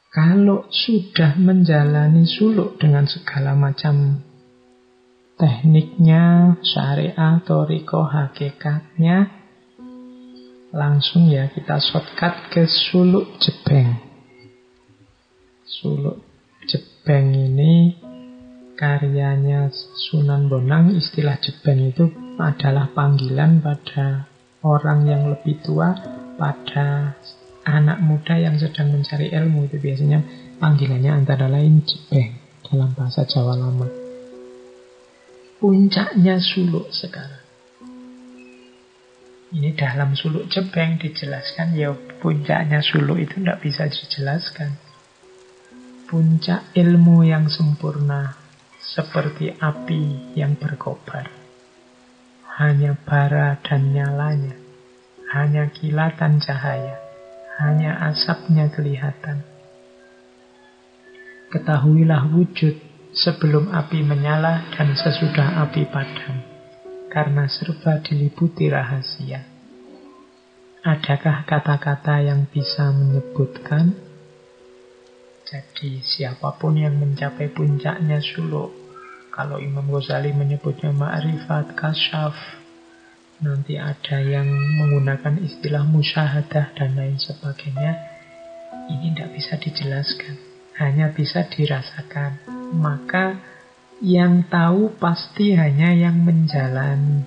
Kalau sudah menjalani suluk dengan segala macam tekniknya, syariah, thariqah, hakikatnya, langsung ya kita shortcut ke suluk jebeng. Suluk jebeng ini karyanya Sunan Bonang. Istilah jebeng itu adalah panggilan pada orang yang lebih tua, pada anak muda yang sedang mencari ilmu. Itu biasanya panggilannya antara lain jebeng dalam bahasa Jawa Lama. Puncaknya suluk sekarang. Ini dalam suluk jebeng dijelaskan, ya puncaknya suluk itu tidak bisa dijelaskan. Puncak ilmu yang sempurna seperti api yang berkobar. Hanya bara dan nyalanya, hanya kilatan cahaya, hanya asapnya kelihatan. Ketahuilah wujud sebelum api menyala dan sesudah api padam, karena serba diliputi rahasia. Adakah kata-kata yang bisa menyebutkan? Jadi siapapun yang mencapai puncaknya suluk, kalau Imam Ghazali menyebutnya ma'rifat, kasyaf, nanti ada yang menggunakan istilah musyahadah dan lain sebagainya, ini tidak bisa dijelaskan, hanya bisa dirasakan. Maka yang tahu pasti hanya yang menjalani,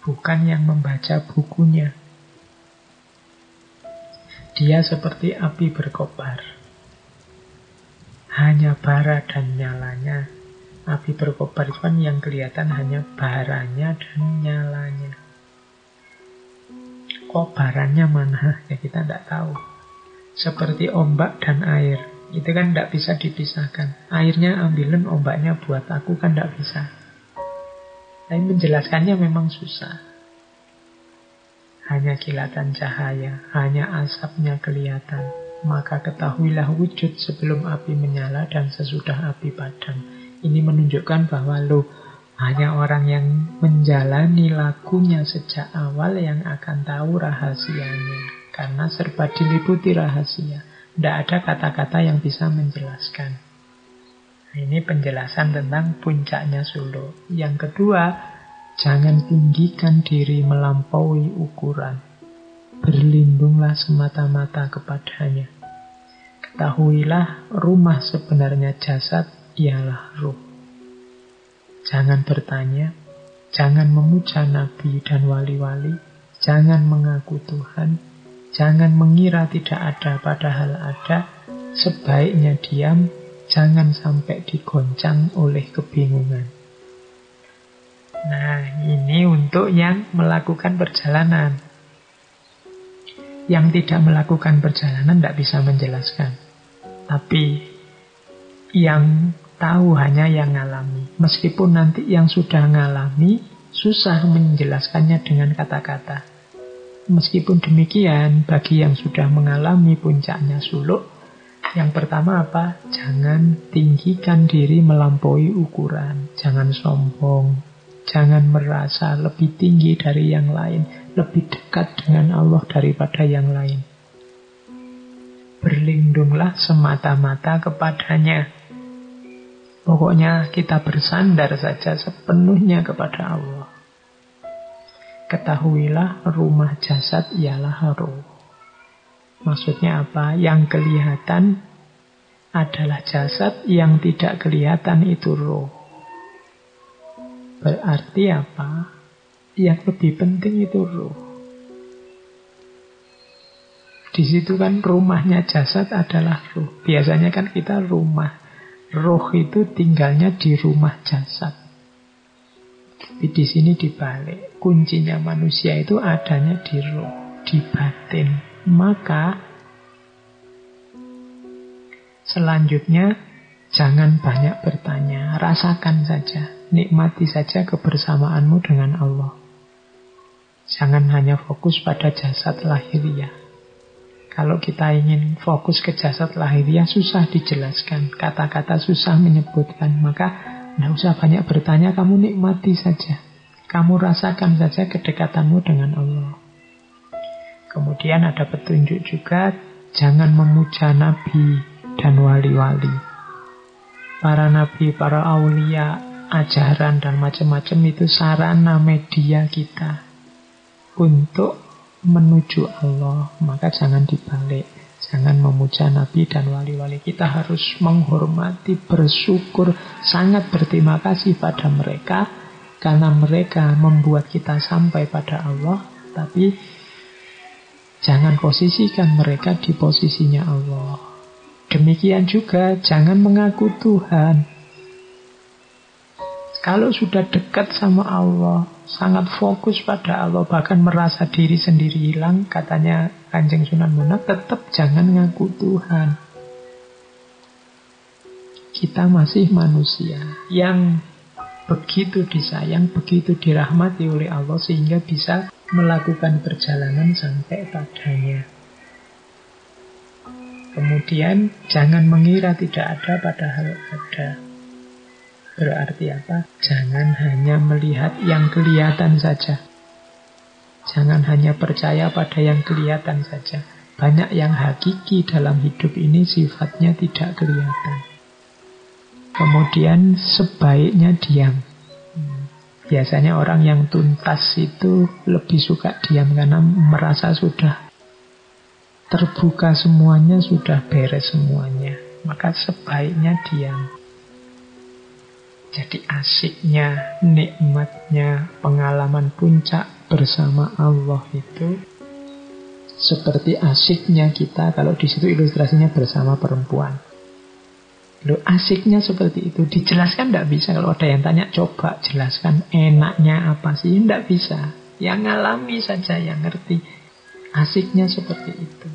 bukan yang membaca bukunya. Dia seperti api berkobar, hanya bara dan nyalanya. Api berkobar itu kan yang kelihatan hanya baranya dan nyalanya. Kobarannya mana? Ya kita tidak tahu. Seperti ombak dan air, itu kan tidak bisa dipisahkan. Airnya ambilin, ombaknya buat aku, kan tidak bisa. Tapi menjelaskannya memang susah. Hanya kilatan cahaya, hanya asapnya kelihatan. Maka ketahuilah wujud sebelum api menyala dan sesudah api padam. Ini menunjukkan bahwa hanya orang yang menjalani lakunya sejak awal yang akan tahu rahasianya. Karena serba diliputi rahasia. Tidak ada kata-kata yang bisa menjelaskan. Nah, ini penjelasan tentang puncaknya suluk. Yang kedua, jangan tinggikan diri melampaui ukuran. Berlindunglah semata-mata kepadanya. Ketahuilah rumah sebenarnya jasad ialah ruh. Jangan bertanya, jangan memuja nabi dan wali-wali, jangan mengaku Tuhan, jangan mengira tidak ada padahal ada. Sebaiknya diam, jangan sampai digoncang oleh kebingungan. Nah, ini untuk yang melakukan perjalanan. Yang tidak melakukan perjalanan tidak bisa menjelaskan. Tapi yang tahu hanya yang ngalami. Meskipun nanti yang sudah ngalami susah menjelaskannya dengan kata-kata. Meskipun demikian, bagi yang sudah mengalami puncaknya suluk, yang pertama apa? Jangan tinggikan diri melampaui ukuran. Jangan sombong. Jangan merasa lebih tinggi dari yang lain, lebih dekat dengan Allah daripada yang lain. Berlindunglah semata-mata kepadanya. Pokoknya kita bersandar saja sepenuhnya kepada Allah. Ketahuilah rumah jasad ialah ruh. Maksudnya apa? Yang kelihatan adalah jasad, yang tidak kelihatan itu ruh. Berarti apa? Yang lebih penting itu ruh. Di situ kan rumahnya jasad adalah ruh. Biasanya kan kita rumah. Ruh itu tinggalnya di rumah jasad. Tapi di sini dibalik. Kuncinya manusia itu adanya di ruh, di batin. Maka selanjutnya jangan banyak bertanya. Rasakan saja. Nikmati saja kebersamaanmu dengan Allah. Jangan hanya fokus pada jasad lahiriah. Kalau kita ingin fokus ke jasad lahiriah, susah dijelaskan. Kata-kata susah menyebutkan. Maka tidak usah banyak bertanya, kamu nikmati saja. Kamu rasakan saja kedekatanmu dengan Allah. Kemudian ada petunjuk juga, Jangan memuja nabi dan wali-wali. Para nabi, para aulia, ajaran dan macam-macam itu sarana media kita untuk menuju Allah. Maka jangan dibalik. Jangan memuja nabi dan wali-wali. Kita harus menghormati, bersyukur, sangat berterima kasih pada mereka, karena mereka membuat kita sampai pada Allah. Tapi jangan posisikan mereka di posisinya Allah. Demikian juga jangan mengaku Tuhan. Kalau sudah dekat sama Allah, sangat fokus pada Allah, bahkan merasa diri sendiri hilang, katanya Kanjeng Sunan Bonang, tetap jangan ngaku Tuhan. Kita masih manusia yang begitu disayang, begitu dirahmati oleh Allah, sehingga bisa melakukan perjalanan sampai padanya. Kemudian jangan mengira tidak ada padahal ada. Berarti apa? Jangan hanya melihat yang kelihatan saja. Jangan hanya percaya pada yang kelihatan saja. Banyak yang hakiki dalam hidup ini sifatnya tidak kelihatan. Kemudian sebaiknya diam. Biasanya orang yang tuntas itu lebih suka diam karena merasa sudah terbuka semuanya, sudah beres semuanya. Maka sebaiknya diam. Jadi asiknya, nikmatnya pengalaman puncak bersama Allah itu seperti asiknya kita kalau di situ ilustrasinya bersama perempuan. Loh, asiknya seperti itu. Dijelaskan tidak bisa. Kalau ada yang tanya, coba jelaskan enaknya apa sih? Tidak bisa. Yang ngalami saja yang ngerti. Asiknya seperti itu.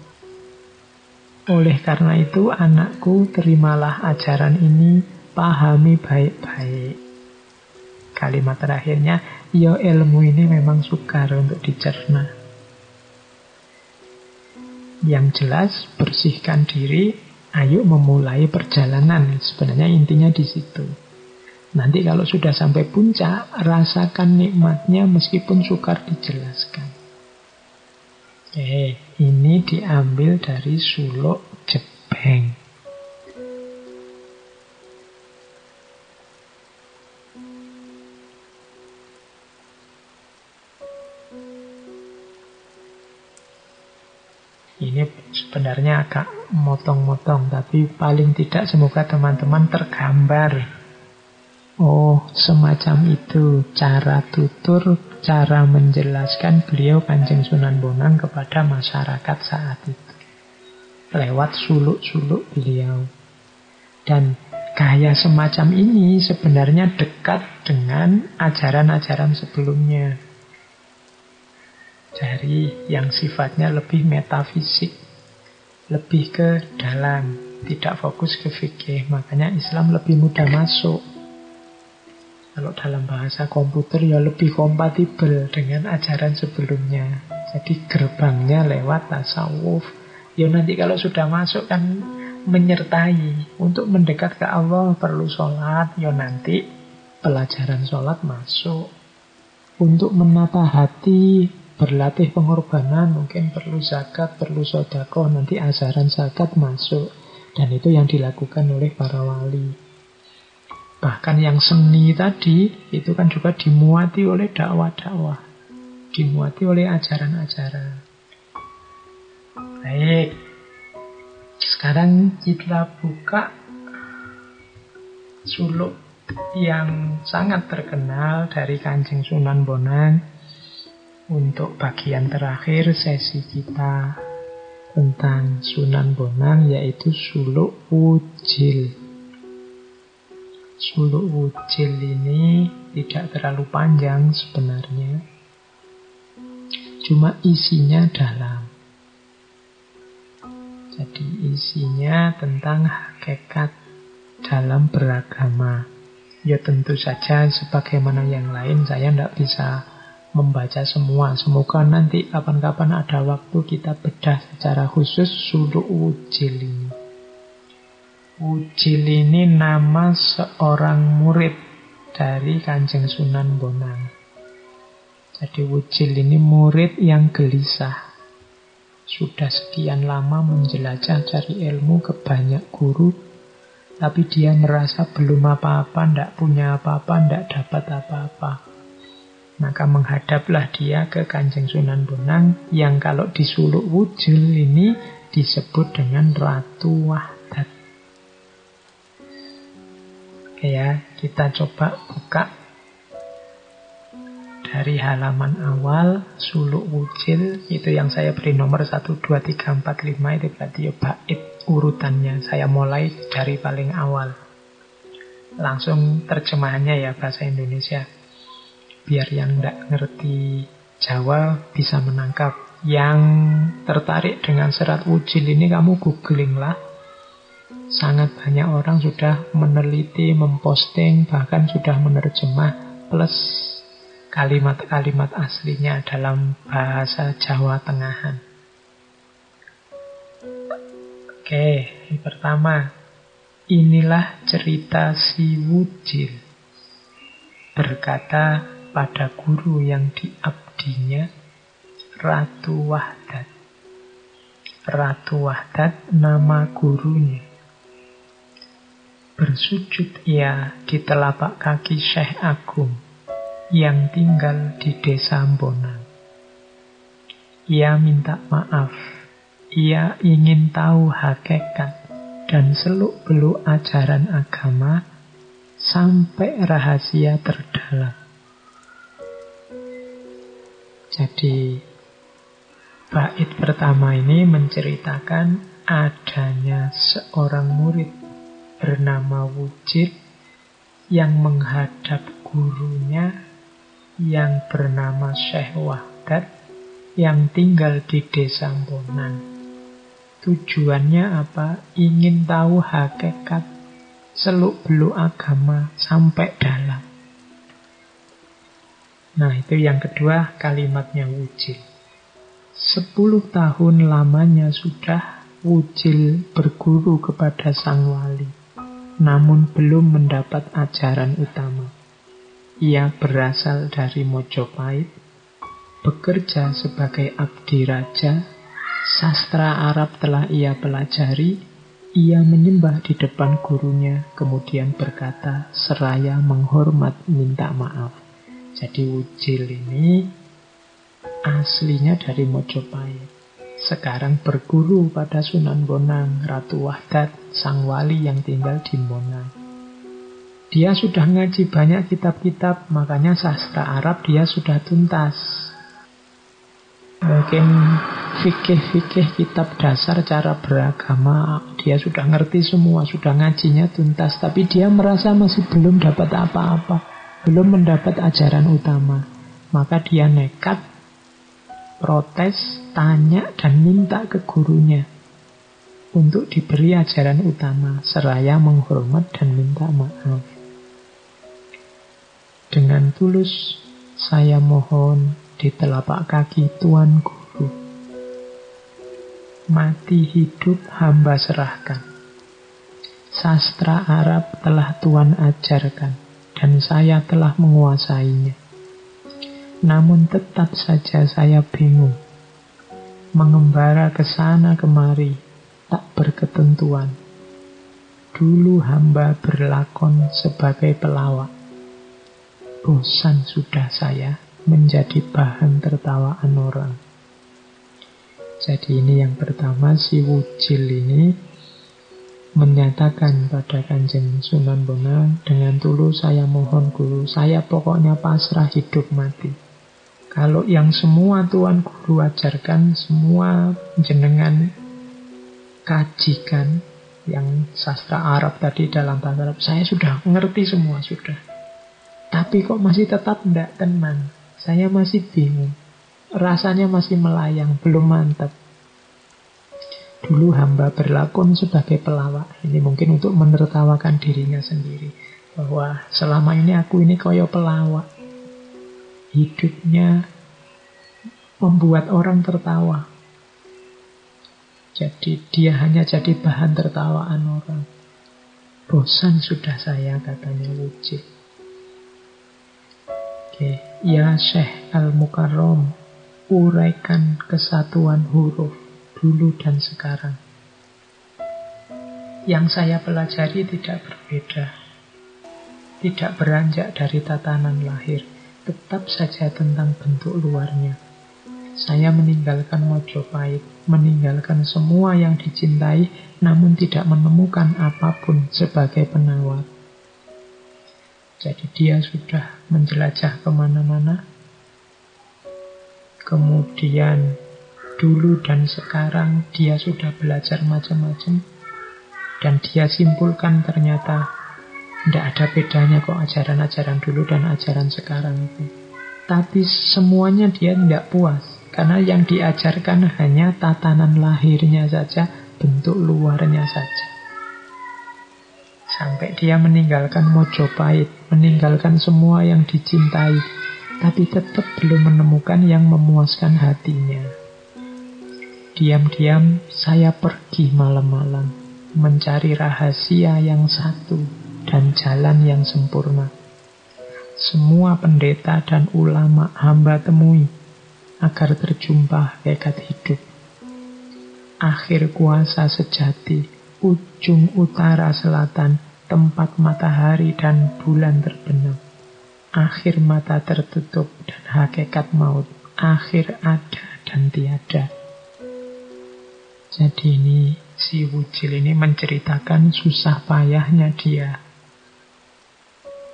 Oleh karena itu, anakku, terimalah ajaran ini, pahami baik-baik. Kalimat terakhirnya, ya ilmu ini memang sukar untuk dicerna. Yang jelas, bersihkan diri, ayo memulai perjalanan. Sebenarnya intinya di situ. Nanti kalau sudah sampai puncak, rasakan nikmatnya meskipun sukar dijelaskan. Ini diambil dari suluk Jebeng. Ini sebenarnya agak motong-motong, tapi paling tidak semoga teman-teman tergambar. Oh, semacam itu cara tutur, cara menjelaskan beliau Kanjeng Sunan Bonang kepada masyarakat saat itu. Lewat suluk-suluk beliau. Dan gaya semacam ini sebenarnya dekat dengan ajaran-ajaran sebelumnya. Dari yang sifatnya lebih metafisik, lebih ke dalam, tidak fokus ke fikih. Makanya Islam lebih mudah masuk. Kalau dalam bahasa komputer ya lebih kompatibel dengan ajaran sebelumnya. Jadi gerbangnya lewat tasawuf. Ya nanti kalau sudah masuk kan menyertai. Untuk mendekat ke Allah perlu sholat. Ya nanti pelajaran sholat masuk. Untuk menata hati, berlatih pengorbanan, mungkin perlu zakat, perlu sedekah, nanti ajaran zakat masuk. Dan itu yang dilakukan oleh para wali. Bahkan yang seni tadi, itu kan juga dimuati oleh dakwah-dakwah. Dimuati oleh ajaran-ajaran. Baik. Sekarang kita buka suluk yang sangat terkenal dari Kanjeng Sunan Bonang. Untuk bagian terakhir sesi kita tentang Sunan Bonang, yaitu suluk wujil. Suluk wujil ini tidak terlalu panjang sebenarnya, cuma isinya dalam. Jadi isinya tentang hakikat dalam beragama. Ya tentu saja sebagaimana yang lain saya tidak bisa membaca semua. Semoga nanti kapan-kapan ada waktu kita bedah secara khusus suluk wujil ini. Wujil ini nama seorang murid dari Kanjeng Sunan Bonang. Jadi wujil ini murid yang gelisah. Sudah sekian lama menjelajah cari ilmu ke banyak guru, tapi dia merasa belum apa-apa, tidak punya apa-apa, tidak dapat apa-apa. Maka menghadaplah dia ke Kanjeng Sunan Bonang, yang kalau di Suluk Wujil ini disebut dengan Ratu Wahdat. Oke ya, kita coba buka dari halaman awal Suluk Wujil, itu yang saya beri nomor 1, 2, 3, 4, 5, itu berarti ya bait urutannya. Saya mulai dari paling awal. Langsung terjemahannya ya bahasa Indonesia, biar yang tidak ngerti Jawa bisa menangkap. Yang tertarik dengan serat Wujil ini kamu googling lah. Sangat banyak orang sudah meneliti, memposting, bahkan sudah menerjemah plus kalimat-kalimat aslinya dalam bahasa Jawa Tengahan. Oke, yang pertama, inilah cerita si Wujil. Berkata pada guru yang diabdinya, Ratu Wahdat. Ratu Wahdat nama gurunya. Bersujud ia di telapak kaki Syekh Agung yang tinggal di desa Bonang. Ia minta maaf. Ia ingin tahu hakikat dan seluk-beluk ajaran agama sampai rahasia terdalam. Jadi, bait pertama ini menceritakan adanya seorang murid bernama Wujil yang menghadap gurunya yang bernama Syekh Wahdat yang tinggal di desa Bonang. Tujuannya apa? Ingin tahu hakikat seluk-beluk agama sampai dalam. Nah, itu yang kedua kalimatnya Wujil. 10 tahun lamanya sudah Wujil berguru kepada sang wali, namun belum mendapat ajaran utama. Ia berasal dari Mojopahit, bekerja sebagai abdi raja, sastra Arab telah ia pelajari, ia menyembah di depan gurunya, kemudian berkata seraya menghormat minta maaf. Jadi Wujil ini aslinya dari Mojopahit. Sekarang berguru pada Sunan Bonang, Ratu Wahdat, sang wali yang tinggal di Bonang. Dia sudah ngaji banyak kitab-kitab, makanya sastra Arab dia sudah tuntas. Mungkin fikih-fikih kitab dasar cara beragama dia sudah ngerti semua, sudah ngajinya tuntas. Tapi dia merasa masih belum dapat apa-apa, belum mendapat ajaran utama. Maka dia nekat, protes, tanya dan minta ke gurunya untuk diberi ajaran utama, seraya menghormat dan minta maaf. Dengan tulus saya mohon di telapak kaki Tuan Guru, mati hidup hamba serahkan. Sastra Arab telah Tuan ajarkan dan saya telah menguasainya. Namun tetap saja saya bingung, mengembara ke sana kemari tak berketentuan. Dulu hamba berlakon sebagai pelawak. Bosan sudah saya menjadi bahan tertawaan orang. Jadi ini yang pertama, si Wujil ini menyatakan pada Kanjeng Sunan Bonang, dengan tulus saya mohon guru, saya pokoknya pasrah hidup mati. Kalau yang semua Tuan Guru ajarkan, semua jenengan kajikan, yang sastra Arab tadi dalam bahasa Arab, saya sudah ngerti semua, sudah. Tapi kok masih tetap tidak tenang. Saya masih bingung. Rasanya masih melayang, belum mantap. Dulu hamba berlakon sebagai pelawak. Ini mungkin untuk menertawakan dirinya sendiri. Bahwa selama ini aku ini koyo pelawak. Hidupnya membuat orang tertawa. Jadi dia hanya jadi bahan tertawaan orang. Bosan sudah saya, katanya Wujil. Ya Syekh Al-Mukarram, uraikan kesatuan huruf. dulu dan sekarang. Yang saya pelajari tidak berbeda, tidak beranjak dari tatanan lahir, tetap saja tentang bentuk luarnya. Saya meninggalkan Mojopahit, meninggalkan semua yang dicintai, namun tidak menemukan apapun sebagai penawar. Jadi dia sudah menjelajah kemana-mana. Kemudian dulu dan sekarang dia sudah belajar macam-macam. Dan dia simpulkan ternyata tidak ada bedanya kok ajaran-ajaran dulu dan ajaran sekarang itu. Tapi semuanya dia tidak puas. Karena yang diajarkan hanya tatanan lahirnya saja, bentuk luarnya saja. Sampai dia meninggalkan Mojopahit, meninggalkan semua yang dicintai, tapi tetap belum menemukan yang memuaskan hatinya. Diam-diam saya pergi malam-malam, mencari rahasia yang satu dan jalan yang sempurna. Semua pendeta dan ulama hamba temui, agar terjumpa hakikat hidup. Akhir kuasa sejati, ujung utara selatan, tempat matahari dan bulan terbenam. Akhir mata tertutup dan hakikat maut. Akhir ada dan tiada. Jadi ini si Wujil ini menceritakan susah payahnya dia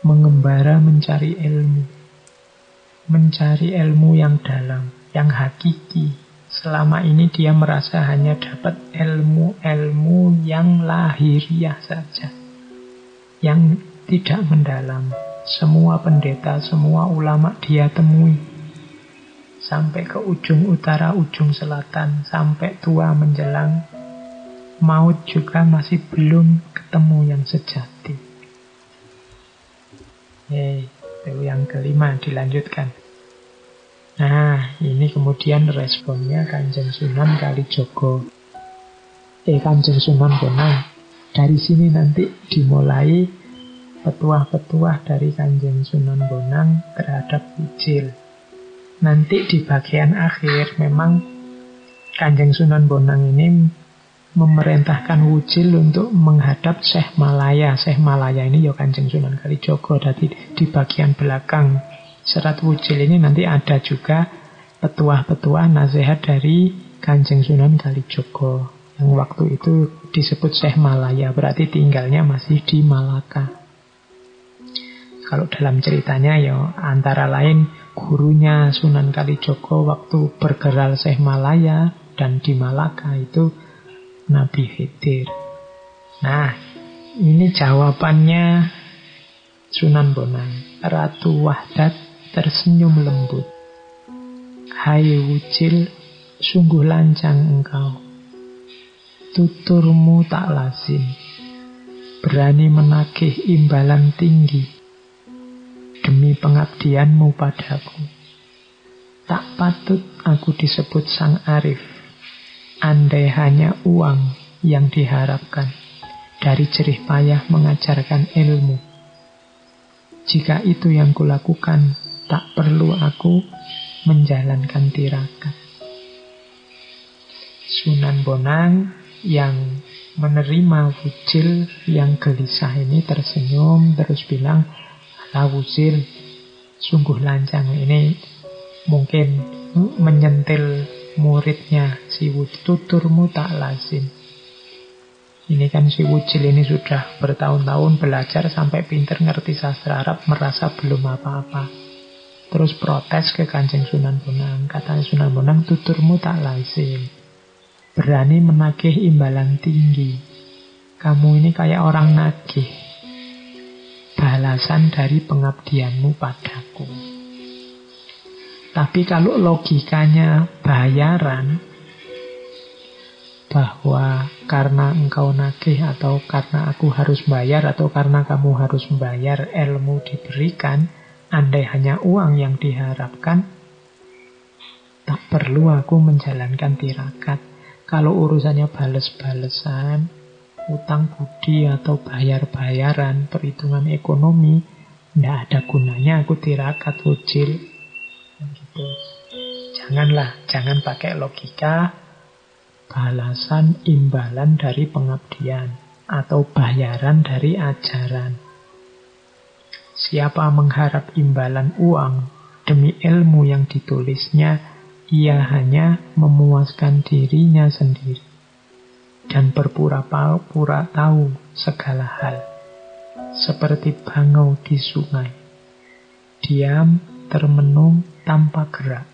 mengembara mencari ilmu. Mencari ilmu yang dalam, yang hakiki. Selama ini dia merasa hanya dapat ilmu-ilmu yang lahiriah saja, yang tidak mendalam. Semua pendeta, semua ulama dia temui. Sampai ke ujung utara, ujung selatan, sampai tua menjelang maut juga masih belum ketemu yang sejati. Itu yang kelima, dilanjutkan. Nah, ini kemudian responnya Kanjeng Sunan Kalijogo. Kanjeng Sunan Bonang. Dari sini nanti dimulai petuah-petuah dari Kanjeng Sunan Bonang terhadap Wujil. Nanti di bagian akhir memang Kanjeng Sunan Bonang ini memerintahkan Wujil untuk menghadap Syekh Malaya. Syekh Malaya ini ya Kanjeng Sunan Kalijogo. Jadi di bagian belakang Serat Wujil ini nanti ada juga petuah-petuah nasihat dari Kanjeng Sunan Kalijogo. Yang waktu itu disebut Syekh Malaya, berarti tinggalnya masih di Malaka. Kalau dalam ceritanya ya antara lain gurunya Sunan Kalijogo waktu bergerak Syekh Malaya dan di Malaka itu Nabi Khidir. Nah, ini jawabannya Sunan Bonang. Ratu Wahdat tersenyum lembut. Hai Wujil, sungguh lancang engkau. Tuturmu tak lazim. Berani menagih imbalan tinggi demi pengabdianmu padaku. Tak patut aku disebut sang arif, andai hanya uang yang diharapkan dari jerih payah mengajarkan ilmu. Jika itu yang kulakukan, tak perlu aku menjalankan tirakat. Sunan Bonang yang menerima Wujil yang gelisah ini tersenyum terus bilang, "Alah Wujil, sungguh lancang." Ini mungkin menyentil muridnya si Wujil. Tuturmu tak lazim. Ini kan si Wujil ini sudah bertahun-tahun belajar sampai pinter ngerti sastra Arab, merasa belum apa-apa. Terus protes ke Kanjeng Sunan Bonang. Kata Sunan Bonang, tuturmu tak lazim. Berani menagih imbalan tinggi. Kamu ini kayak orang nagih. Balasan dari pengabdianmu padaku. Tapi kalau logikanya bayaran, bahwa karena engkau nagih atau karena aku harus bayar atau karena kamu harus membayar ilmu diberikan, andai hanya uang yang diharapkan, tak perlu aku menjalankan tirakat. Kalau urusannya bales-balesan, utang budi atau bayar-bayaran, perhitungan ekonomi, tidak ada gunanya aku tirakat Wujil. Gitu. Jangan pakai logika balasan imbalan dari pengabdian atau bayaran dari ajaran. Siapa mengharap imbalan uang demi ilmu yang ditulisnya, ia hanya memuaskan dirinya sendiri dan berpura-pura tahu segala hal. Seperti bangau di sungai, diam, termenung, tanpa gerak.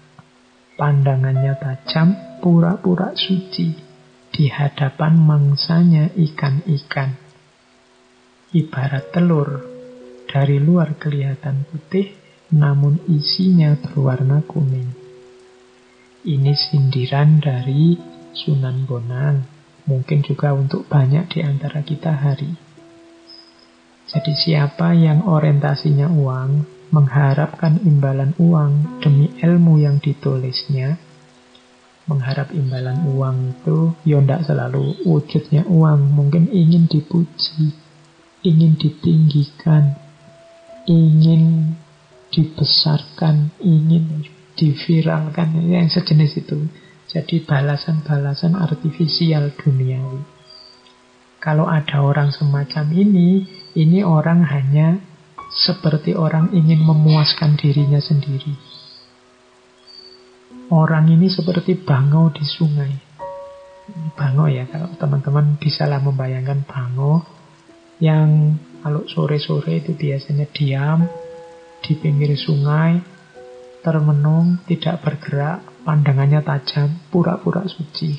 Pandangannya tajam, pura-pura suci di hadapan mangsanya ikan-ikan. Ibarat telur, dari luar kelihatan putih, namun isinya berwarna kuning. Ini sindiran dari Sunan Bonang, mungkin juga untuk banyak di antara kita hari. Jadi siapa yang orientasinya uang, mengharapkan imbalan uang demi ilmu yang ditulisnya, mengharap imbalan uang itu ya tidak selalu wujudnya uang, mungkin ingin dipuji, ingin ditinggikan, ingin dibesarkan, ingin diviralkan, yang sejenis itu. Jadi balasan-balasan artifisial duniawi. Kalau ada orang semacam ini orang hanya seperti orang ingin memuaskan dirinya sendiri. Orang ini seperti bangau di sungai. Bangau ya, kalau teman-teman bisalah membayangkan bangau yang kalau sore-sore itu biasanya diam di pinggir sungai, termenung, tidak bergerak, pandangannya tajam, pura-pura suci.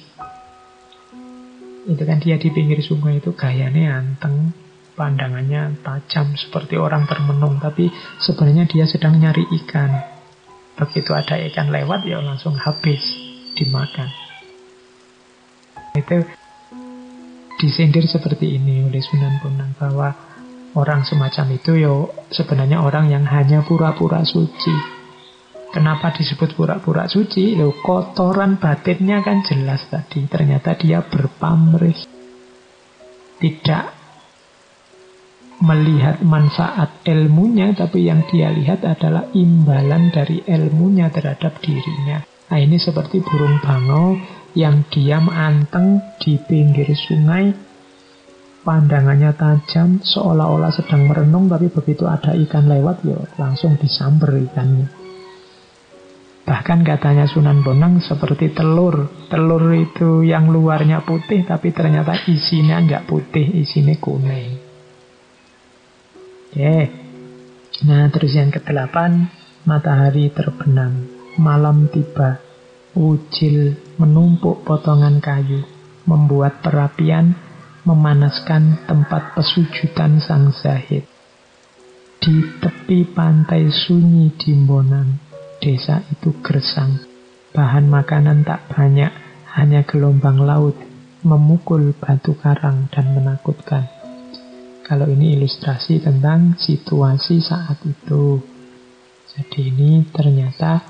Itu kan dia di pinggir sungai itu gayanya anteng, pandangannya tajam seperti orang termenung, tapi sebenarnya dia sedang nyari ikan. Begitu ada ikan lewat, ya langsung habis dimakan. Itu disindir seperti ini oleh Sunan Bonang, bahwa orang semacam itu sebenarnya orang yang hanya pura-pura suci. Kenapa disebut pura-pura suci? Kotoran batinnya kan jelas tadi. Ternyata dia berpamrih, tidak melihat manfaat ilmunya, tapi yang dia lihat adalah imbalan dari ilmunya terhadap dirinya. Nah, ini seperti burung bangau yang diam anteng di pinggir sungai, pandangannya tajam, seolah-olah sedang merenung, tapi begitu ada ikan lewat, langsung disamber ikannya. Bahkan katanya Sunan Bonang seperti telur. Telur itu yang luarnya putih, tapi ternyata isinya nggak putih, isinya kuning. Oke. Nah, terus yang ke-8, matahari terbenam, malam tiba, wujil menumpuk potongan kayu, membuat perapian, memanaskan tempat pesujudan sang zahid. Di tepi pantai sunyi di Bonang, desa itu gersang, bahan makanan tak banyak, hanya gelombang laut memukul batu karang dan menakutkan. Kalau ini ilustrasi tentang situasi saat itu. Jadi ini ternyata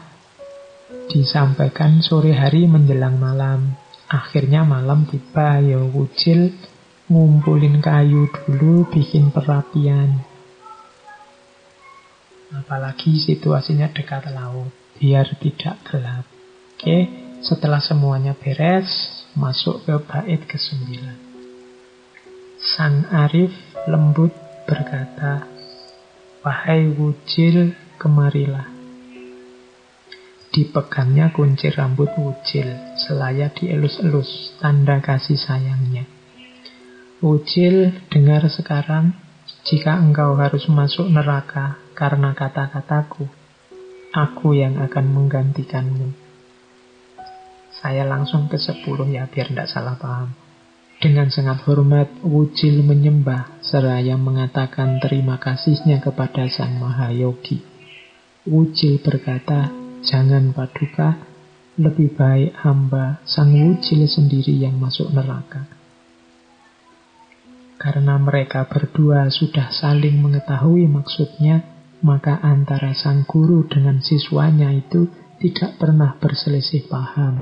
disampaikan sore hari menjelang malam. Akhirnya malam tiba, wujil ngumpulin kayu dulu, bikin perapian. Apalagi situasinya dekat laut, biar tidak gelap. Oke, setelah semuanya beres, masuk ke bait ke-9. Sang Arif lembut berkata, "Wahai wujil, kemarilah." Dipegangnya kunci rambut wujil, selaya dielus-elus, tanda kasih sayangnya. "Wujil, dengar sekarang, jika engkau harus masuk neraka karena kata-kataku, aku yang akan menggantikanmu." Saya langsung ke 10 ya, biar tidak salah paham. Dengan sangat hormat, wujil menyembah seraya mengatakan terima kasihnya kepada Sang Mahayogi. Wujil berkata, "Jangan Paduka, lebih baik hamba Sang Wujil sendiri yang masuk neraka." Karena mereka berdua sudah saling mengetahui maksudnya, maka antara sang guru dengan siswanya itu tidak pernah berselisih paham.